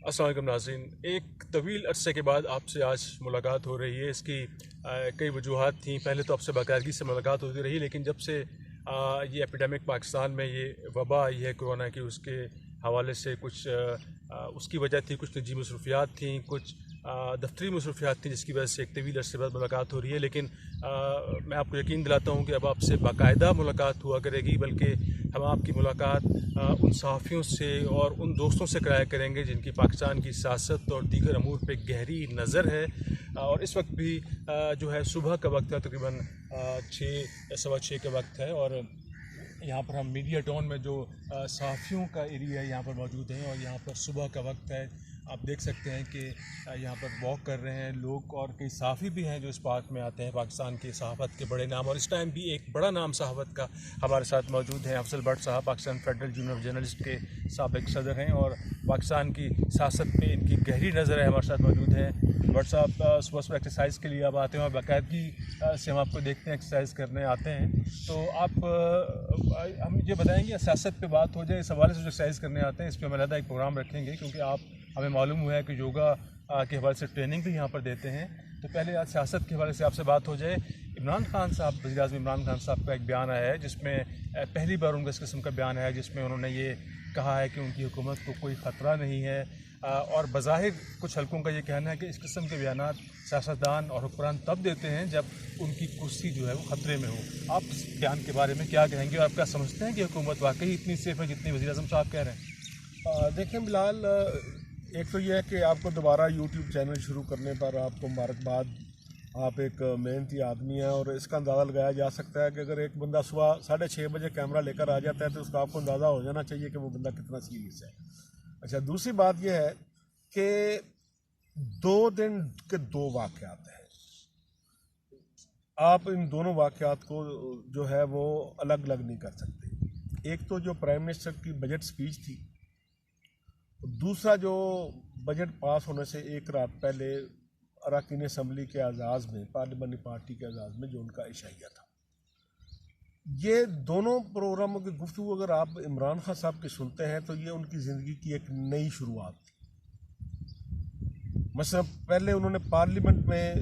السلام علیکم ناظرین، ایک طویل عرصے کے بعد آپ سے آج ملاقات ہو رہی ہے۔ اس کی کئی وجوہات تھیں۔ پہلے تو آپ سے باقاعدگی سے ملاقات ہوتی رہی، لیکن جب سے یہ ایپیڈیمک پاکستان میں یہ وبا آئی ہے کورونا کی، اس کے حوالے سے کچھ اس کی وجہ تھی، کچھ نجی مصروفیات تھیں، کچھ دفتری مصروفیات تھیں، جس کی وجہ سے ایک طویل عرصے بعد ملاقات ہو رہی ہے۔ لیکن میں آپ کو یقین دلاتا ہوں کہ اب آپ سے باقاعدہ ملاقات ہوا کرے گی، بلکہ ہم آپ کی ملاقات ان صحافیوں سے اور ان دوستوں سے کرایا کریں گے جن کی پاکستان کی سیاست اور دیگر امور پہ گہری نظر ہے۔ اور اس وقت بھی جو ہے صبح کا وقت ہے، تقریباً 6 کے وقت ہے، اور یہاں پر ہم میڈیا ٹاؤن میں جو صحافیوں کا ایریا ہے یہاں پر موجود ہیں، اور یہاں پر صبح کا وقت ہے۔ آپ دیکھ سکتے ہیں کہ یہاں پر واک کر رہے ہیں لوگ، اور کئی صحافی بھی ہیں جو اس پارک میں آتے ہیں، پاکستان کی صحافت کے بڑے نام۔ اور اس ٹائم بھی ایک بڑا نام صحافت کا ہمارے ساتھ موجود ہیں۔ افضل بٹ صاحب Pakistan federal union of journalist کے سابق صدر ہیں، اور پاکستان کی سیاست پہ ان کی گہری نظر ہے، ہمارے ساتھ موجود ہیں۔ بٹ صاحب صبح صبح ایکسرسائز کے لیے آپ آتے ہیں، اور باقاعدگی سے ہم آپ کو دیکھتے ہیں ایکسرسائز کرنے آتے ہیں۔ تو آپ ہم یہ بتائیں گے، سیاست پہ بات ہو جائے، اس حوالے سے جو ایکسرسائز کرنے آتے ہیں اس پہ ہم علیحدہ ایک پروگرام رکھیں گے، کیونکہ آپ ہمیں معلوم ہوا ہے کہ یوگا کے حوالے سے ٹریننگ بھی یہاں پر دیتے ہیں۔ تو پہلے آج سیاست کے حوالے سے آپ سے بات ہو جائے۔ عمران خان صاحب، وزیر اعظم عمران خان صاحب کا ایک بیان آیا ہے جس میں پہلی بار ان کا اس قسم کا بیان ہے، جس میں انہوں نے یہ کہا ہے کہ ان کی حکومت کو کوئی خطرہ نہیں ہے، اور بظاہر کچھ حلقوں کا یہ کہنا ہے کہ اس قسم کے بیانات سیاستدان اور حکمران تب دیتے ہیں جب ان کی کرسی جو ہے وہ خطرے میں ہو۔ آپ اس بیان کے بارے میں کیا کہیں گے، اور آپ کیا سمجھتے ہیں کہ حکومت واقعی اتنی سیف ہے جتنی وزیر اعظم صاحب کہہ رہے ہیں؟ دیکھیں بلال، ایک تو یہ ہے کہ آپ کو دوبارہ یوٹیوب چینل شروع کرنے پر آپ کو مبارکباد۔ آپ ایک محنتی آدمی ہیں، اور اس کا اندازہ لگایا جا سکتا ہے کہ اگر ایک بندہ صبح 6:30 بجے کیمرہ لے کر آ جاتا ہے تو اس کا آپ کو اندازہ ہو جانا چاہیے کہ وہ بندہ کتنا سیریس ہے۔ اچھا، دوسری بات یہ ہے کہ 2 دن کے 2 واقعات ہیں۔ آپ ان دونوں واقعات کو جو ہے وہ الگ الگ نہیں کر سکتے۔ ایک تو جو پرائم منسٹر کی بجٹ سپیچ تھی، دوسرا جو بجٹ پاس ہونے سے ایک رات پہلے اراکین اسمبلی کے اعزاز میں، پارلیمانی پارٹی کے اعزاز میں جو ان کا عشائیہ تھا، یہ دونوں پروگراموں کی گفتگو اگر آپ عمران خان صاحب کی سنتے ہیں تو یہ ان کی زندگی کی ایک نئی شروعات تھی۔ مثلا پہلے انہوں نے پارلیمنٹ میں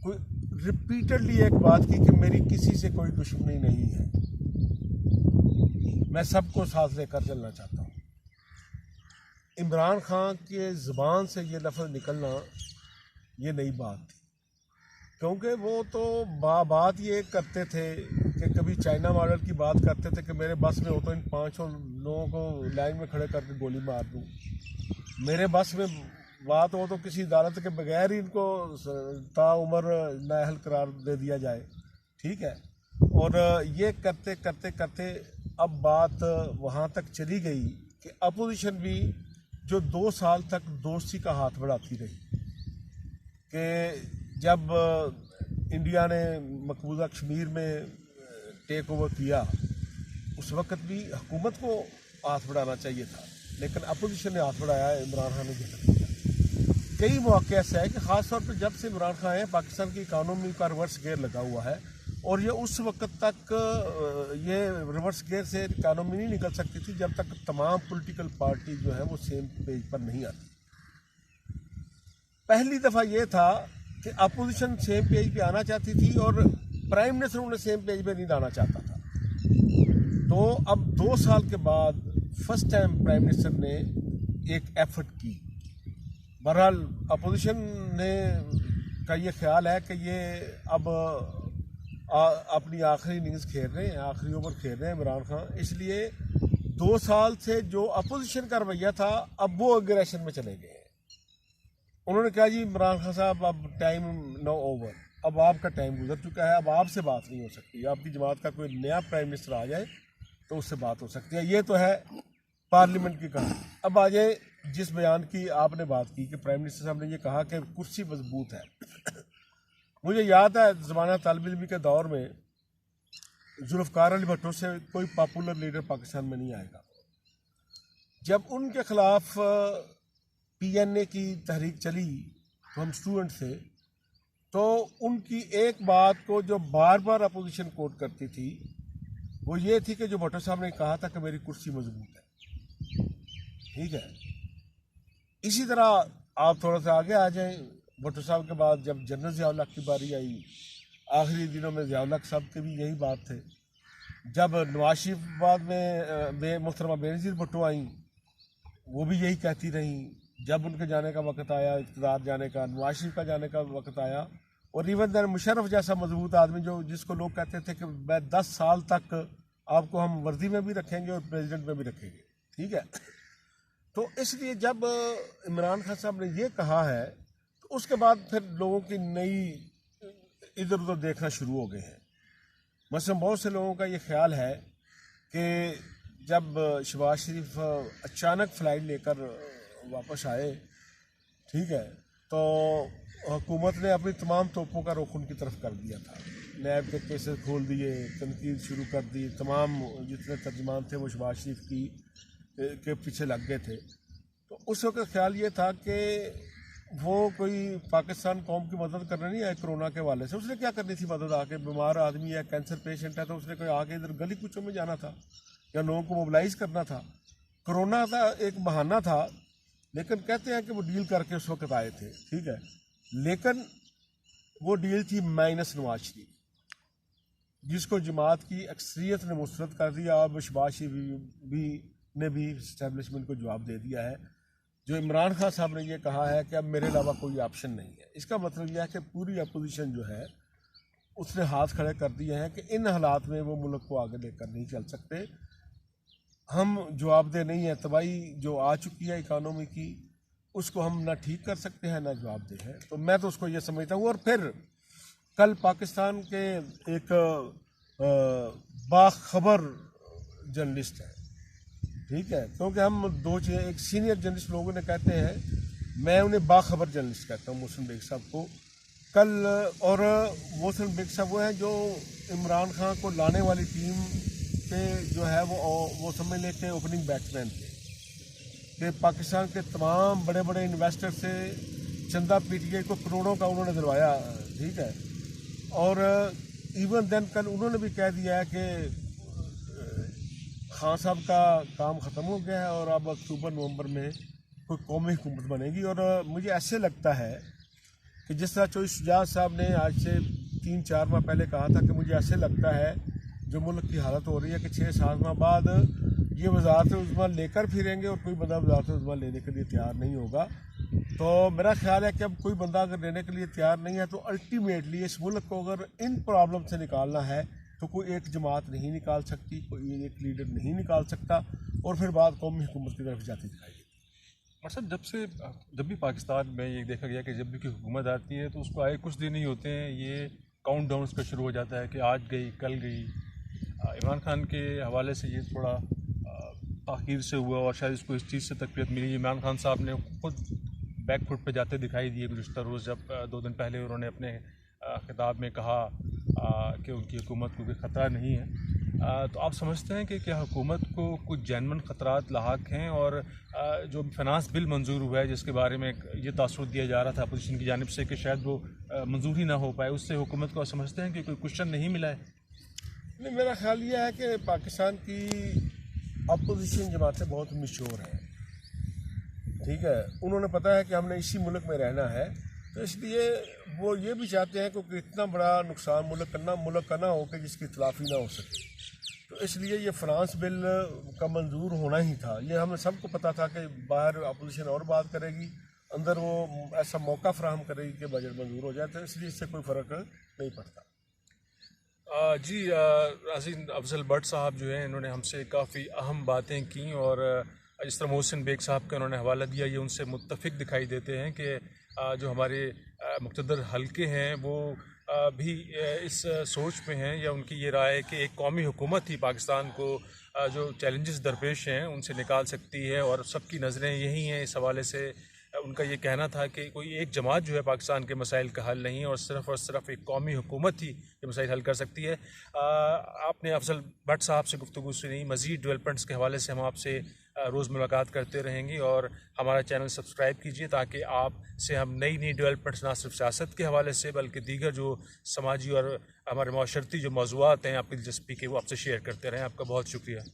کوئی ریپیٹڈلی ایک بات کی کہ میری کسی سے کوئی دشمنی نہیں ہے، میں سب کو ساتھ لے کر چلنا چاہتا ہوں۔ عمران خان کے زبان سے یہ لفظ نکلنا یہ نئی بات تھی، کیونکہ وہ تو بات یہ کرتے تھے کہ کبھی چائنا ماڈل کی بات کرتے تھے کہ میرے بس میں ہو تو ان 500 لوگوں کو لائن میں کھڑے کر کے گولی مار دوں، میرے بس میں بات ہو تو کسی عدالت کے بغیر ہی ان کو تا عمر نااہل قرار دے دیا جائے، ٹھیک ہے۔ اور یہ کرتے کرتے کرتے اب بات وہاں تک چلی گئی کہ اپوزیشن بھی جو 2 سال تک دوستی کا ہاتھ بڑھاتی رہی، کہ جب انڈیا نے مقبوضہ کشمیر میں ٹیک اوور کیا اس وقت بھی حکومت کو ہاتھ بڑھانا چاہیے تھا، لیکن اپوزیشن نے ہاتھ بڑھایا، عمران خان نے جھٹک دیا۔ کئی مواقع ایسے ہے کہ خاص طور پہ جب سے عمران خان ہے پاکستان کی اکانومی کا ریورس گیئر لگا ہوا ہے، اور یہ اس وقت تک یہ ریورس گیئر سے اکانومی نہیں نکل سکتی تھی جب تک تمام پولیٹیکل پارٹی جو ہے وہ سیم پیج پر نہیں آتی۔ پہلی دفعہ یہ تھا کہ اپوزیشن سیم پیج پہ آنا چاہتی تھی اور پرائم منسٹر انہیں سیم پیج پہ نہیں لانا چاہتا تھا۔ تو اب 2 سال کے بعد فرسٹ ٹائم پرائم منسٹر نے ایک ایفرٹ کی۔ بہرحال اپوزیشن نے کا یہ خیال ہے کہ یہ اب اپنی آخری اننگز کھیل رہے ہیں، آخری اوور کھیل رہے ہیں عمران خان، اس لیے 2 سال سے جو اپوزیشن کا رویہ تھا اب وہ اگریشن میں چلے گئے ہیں۔ انہوں نے کہا جی عمران خان صاحب اب ٹائم نو اوور، اب آپ کا ٹائم گزر چکا ہے، اب آپ سے بات نہیں ہو سکتی، آپ کی جماعت کا کوئی نیا پرائم منسٹر آ جائے تو اس سے بات ہو سکتی ہے۔ یہ تو ہے پارلیمنٹ کی کہانی۔ اب آ جائے جس بیان کی آپ نے بات کی کہ پرائم منسٹر صاحب نے یہ کہا کہ کرسی مضبوط ہے۔ مجھے یاد ہے زمانہ طالب علمی کے دور میں ذوالفقار علی بھٹو سے کوئی پاپولر لیڈر پاکستان میں نہیں آئے گا۔ جب ان کے خلاف پی این اے کی تحریک چلی تو ہم اسٹوڈنٹ تھے، تو ان کی ایک بات کو جو بار بار اپوزیشن کوٹ کرتی تھی وہ یہ تھی کہ جو بھٹو صاحب نے کہا تھا کہ میری کرسی مضبوط ہے، ٹھیک ہے۔ इसी तरह आप थोड़ा सा आगे आ जाएं, भुट्टो साहब के बाद जब जनरल ज़ियाउल हक की बारी आई, आखिरी दिनों में ज़ियाउल हक साहब के भी यही बात थे। जब नवाज शरीफ बाद में मोहतरमा बेनज़ीर भुट्टो आई, वो भी यही कहती रहीं। जब उनके जाने का वक्त आया, इक़्तिदार जाने का, नवाज शरीफ का जाने का वक्त आया, और इवन दैन मुशर्रफ जैसा मजबूत आदमी जो जिसको लोग कहते थे कि मैं 10 साल तक आपको हम वर्दी में भी रखेंगे और प्रेसिडेंट में भी रखेंगे, ठीक है। तो इसलिए जब इमरान खान साहब ने ये कहा है, तो उसके बाद फिर लोगों की नई इधर उधर देखना शुरू हो गए हैं। मसलन बहुत से लोगों का ये ख्याल है कि जब शहबाज शरीफ अचानक फ़्लाइट लेकर वापस आए, ठीक है, तो हुकूमत ने अपनी तमाम तोपों का रुख उनकी तरफ कर दिया था। नैब के केसेस खोल दिए, तनकीद शुरू कर दी, तमाम जितने तर्जुमान थे वो शहबाज शरीफ के पीछे लग गए थे। तो उस वक्त ख्याल ये था कि वो कोई पाकिस्तान कौम की मदद करने नहीं आए कोरोना के हवाले से। उसने क्या करनी थी मदद? आके बीमार आदमी है, कैंसर पेशेंट है, तो उसने कोई आके इधर गली कूचों में जाना था या लोगों को मोबिलाइज करना था। कोरोना था एक बहाना था, लेकिन कहते हैं कि वो डील करके उस वक्त आए थे, ठीक है। लेकिन वो डील थी माइनस नवाज शरीफ, जिसको जमात की अक्सरियत ने मुस्तरद कर दिया, और शहबाज शरीफ ने भी इस्टेब्लिशमेंट को जवाब दे दिया है। जो इमरान खान साहब ने ये कहा है कि अब मेरे अलावा कोई ऑप्शन नहीं है, इसका मतलब यह है कि पूरी अपोजिशन जो है उसने हाथ खड़े कर दिए हैं कि इन हालात में वो मुल्क को आगे लेकर नहीं चल सकते। हम जवाबदेह नहीं है। तबाही जो आ चुकी है इकानमी की, उसको हम ना ठीक कर सकते हैं ना जवाबदेह है। तो मैं तो उसको ये समझता हूँ। और फिर कल पाकिस्तान के एक बाखबर जर्नलिस्ट है, ठीक है, क्योंकि हम दो चीज़ें, एक सीनियर जर्नलिस्ट लोगों ने कहते हैं, मैं उन्हें बाखबर जर्नलिस्ट कहता हूँ, मोहसिन बेग साहब को कल। और मोहसिन बेग साहब वो हैं जो इमरान खान को लाने वाली टीम के जो है वो समझ लें कि ओपनिंग बैट्समैन थे, कि पाकिस्तान के तमाम बड़े बड़े इन्वेस्टर से चंदा पीटीआई को करोड़ों का उन्होंने दिलवाया, ठीक है। और इवन देन कल उन्होंने भी कह दिया है कि खान साहब का काम ख़त्म हो गया है और अब अक्टूबर नवंबर में कोई कौमी हुकूमत बनेगी। और मुझे ऐसे लगता है कि जिस तरह चौधरी शुजात साहब ने आज से 3-4 माह पहले कहा था कि मुझे ऐसे लगता है जो मुल्क की हालत हो रही है कि 6-7 माह बाद ये वज़ारत उज़्मा लेकर फिरेंगे और कोई बंदा वज़ारत उज़्मा लेने के लिए तैयार नहीं होगा। तो मेरा ख्याल है कि अब कोई बंदा अगर लेने के लिए तैयार नहीं है, तो अल्टीमेटली इस मुल्क को अगर इन प्रॉब्लम से निकालना है तो कोई एक जमात नहीं निकाल सकती, कोई एक लीडर नहीं निकाल सकता, और फिर बात कौमी हुकूमत की तरफ जाती दिखाई देती। मतलब जब भी पाकिस्तान में ये देखा गया कि जब भी कोई हुकूमत आती है तो उसको आए कुछ दिन ही होते हैं, ये काउंट डाउन उसका शुरू हो जाता है कि आज गई कल गई। इमरान खान के हवाले से ये थोड़ा ताख़ीर से हुआ और शायद इसको इस चीज़ से तकबीयत मिली। इमरान खान साहब ने खुद बैक फुट पे जाते दिखाई दिए गुज़श्ता रोज़, जब 2 दिन पहले उन्होंने अपने खिताब में कहा कि उनकी हुकूमत को कोई ख़तरा नहीं है। तो आप समझते हैं कि क्या हुकूमत को कुछ जेन्युइन ख़तरात लाहक हैं? और जो फाइनेंस बिल मंजूर हुआ है जिसके बारे में ये तासुर दिया जा रहा था अपोजिशन की जानिब से कि शायद वो मंजूर ही ना हो पाए, उससे हुकूमत को आप समझते हैं कि कोई क्वेश्चन नहीं मिला है? नहीं, मेरा ख्याल ये है कि पाकिस्तान की अपोजिशन जमातें बहुत मशहूर हैं, ठीक है। उन्होंने पता है कि हमने इसी मुल्क में रहना है, तो इसलिए वो ये भी चाहते हैं कि इतना बड़ा नुकसान मुल्क का ना हो कि जिसकी इतलाफ़ी ना हो सके। तो इसलिए ये फ्रांस बिल का मंजूर होना ही था। ये हमें सबको पता था कि बाहर अपोजिशन और बात करेगी, अंदर वो ऐसा मौका फराहम करेगी कि बजट मंजूर हो जाए, तो इसलिए इससे कोई फ़र्क नहीं पड़ता। जी, राज़ीन अफजल भट्ट साहब जो हैं इन्होंने हमसे काफ़ी अहम बातें की, और जिस तरह मोहसिन बेग साहब का उन्होंने हवाला दिया, ये उनसे मुत्तफ़िक दिखाई देते हैं कि जो हमारे मुक़्तदर हल्के हैं वो भी इस सोच में हैं, या उनकी ये राय है कि एक कौमी हुकूमत ही पाकिस्तान को जो चैलेंजेस दरपेश हैं उनसे निकाल सकती है, और सबकी नज़रें यही हैं। इस हवाले से उनका ये कहना था कि कोई एक जमात जो है पाकिस्तान के मसाइल का हल नहीं है, और सिर्फ एक कौमी हुकूमत ही ये मसाइल हल कर सकती है। आपने अफजल भट्ट साहब से गुफ्तगू सुनी। मज़ीद डेवलपमेंट्स के हवाले से हम आपसे रोज़ मुलाकात करते रहेंगे, और हमारा चैनल सब्सक्राइब कीजिए ताकि आपसे हम नई डेवलपमेंट्स ना सिर्फ सियासत के हवाले से बल्कि दीगर जो समाजी और हमारे माशरती जो मौज़ूआत हैं आपकी दिलचस्पी के, वो आपसे शेयर करते रहें। आपका बहुत शुक्रिया।